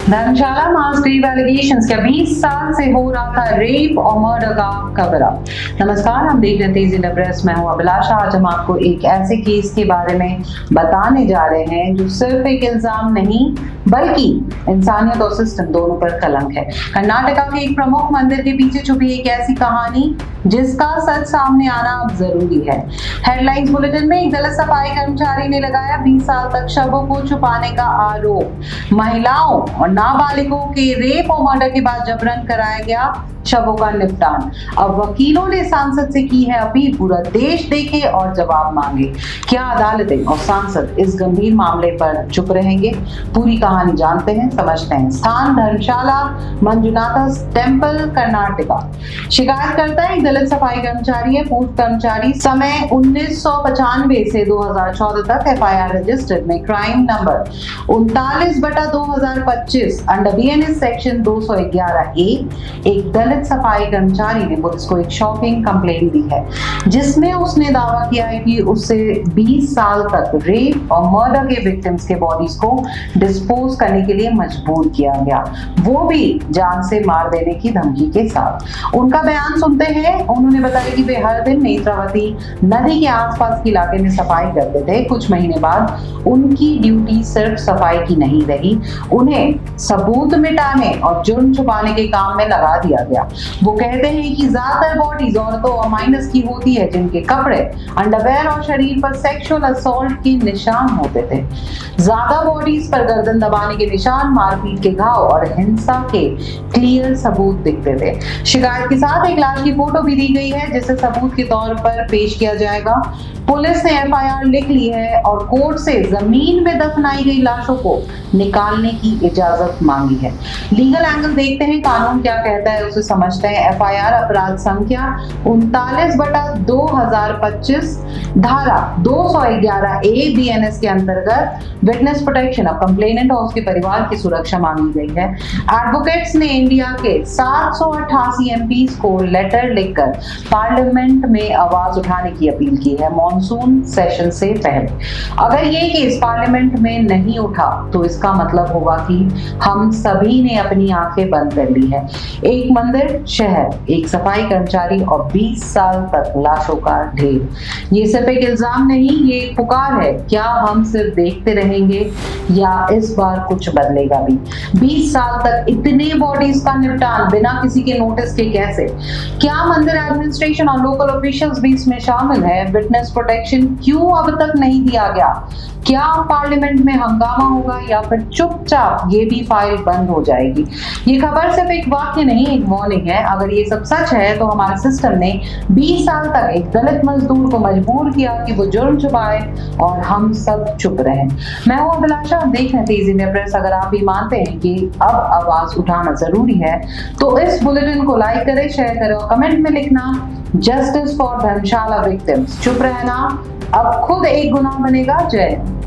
धर्मशाला मास grave allegations क्या 20 साल से हो रहा था रेप और मर्डर का कवर अप। नमस्कार, हम देख रहे तेजी प्रेस। मैं हूं अभिलाषा। आज हम आपको एक ऐसे केस के बारे में बताने जा रहे हैं जो सिर्फ एक इल्जाम नहीं बल्कि इंसानियत और सिस्टम दोनों पर कलंक है। कर्नाटका के एक प्रमुख मंदिर के पीछे छुपी एक ऐसी कहानी जिसका सच सामने आना अब जरूरी है। हेडलाइंस बुलेटिन में एक दलित सफाई कर्मचारी ने लगाया 20 साल तक शवों को छुपाने का आरोप। महिलाओं और नाबालिगों के रेप और मर्डर के बाद जबरन कराया गया शवों का निपटान। अब वकीलों ने सांसद से की है अपील, पूरा देश देखे और जवाब मांगे। क्या अदालतें और सांसद इस गंभीर मामले पर चुप रहेंगे? पूरी कहानी जानते हैं, समझते हैं। स्थान धर्मशाला मंजुनाथ टेम्पल, कर्नाटका। शिकायत करता है एक दलित सफाई कर्मचारी है, पूर्व कर्मचारी। समय 1995 से 2014 तक एफआईआर रजिस्टर्ड में crime number 39/2025 under BNS section 211A एक दलित सफाई कर्मचारी ने पुलिस को एक शॉकिंग कंप्लेंट दी है जिसमें उसने दावा किया है कि उससे 20 साल तक रेप और मर्डर के विक्टिम्स के बॉडीज को डिस्पोज करने के लिए मजबूर किया गया, वो भी जान से मार देने की धमकी के साथ। उनका बयान सुनते हैं। उन्होंने बताया कि वे हर दिन नेत्रावती नदी के आसपास के इलाके में सफाई करते थे। कुछ महीने बाद उनकी ड्यूटी सिर्फ सफाई की नहीं रही, उन्हें सबूत मिटाने और जुर्म छुपाने के काम में लगा दिया गया। वो कहते हैं कि ज्यादातर बॉडीज औरतों और माइनस की होती है जिनके कपड़े, अंडरवेयर और शरीर पर सेक्सुअल असॉल्ट के निशान होते थे। ज्यादा बॉडीज पर गर्दन दबाने के निशान, मारपीट के घाव और हिंसा के क्लियर सबूत दिखते थे। शिकायत के साथ एक लाश की फोटो भी दी गई है जिसे सबूत के तौर पर पेश किया जाएगा। पुलिस ने एफआईआर लिख ली है और कोर्ट से जमीन में दफनाई गई लाशों को निकालने की इजाजत मांगी है। लीगल एंगल देखते हैं, कानून क्या कहता है उसे समझते हैं। एफआईआर अपराध संख्या 39/2025 धारा 211A बीएनएस के अंतर्गत विटनेस प्रोटेक्शन ऑफ कंप्लेनेंट और उसके परिवार की सुरक्षा मांगी गई है। एडवोकेट्स ने इंडिया के 788 एमपीज को लेटर लिखकर पार्लियामेंट में आवाज उठाने की अपील की है मॉनसून सेशन से पहले। अगर ये केस पार्लियामेंट में नहीं उठा तो इसका मतलब होगा कि हम सभी ने अपनी आंखें बंद कर ली है। एक मंदिर, शहर, एक सफाई कर्मचारी और 20 साल तक लाशों का ढेर। ये सिर्फ एक इल्जाम नहीं, ये एक पुकार है। क्या हम सिर्फ देखते रहेंगे या इस बार कुछ बदलेगा भी? 20 साल तक इतने बॉडीज का निपटान बिना किसी के नोटिस के कैसे? क्या मंदिर एडमिनिस्ट्रेशन और लोकल ऑफिशियल्स भी इसमें शामिल है? विटनेस प्रोटेक्शन क्यों अब तक नहीं दिया गया? क्या पार्लियामेंट में हंगामा होगा या फिर चुपचाप ये भी फाइल बंद हो जाएगी? ये खबर सिर्फ एक वाक्य नहीं, एक वार्निंग है। अगर ये सब सच है तो हमारे सिस्टम ने 20 साल तक एक दलित मजदूर को मजबूर किया कि वो जुर्म छुपाए और हम सब चुप रहे। मैं हूं अभिलाषा, देख रहे तेजी में प्रेस। अगर आप भी मानते हैं कि अब आवाज उठाना जरूरी है तो इस बुलेटिन को लाइक करें, शेयर करें और कमेंट में लिखना जस्टिस फॉर धर्मशाला विक्टिम्स। चुप रहना अब खुद एक गुनाह बनेगा। जय हिंद।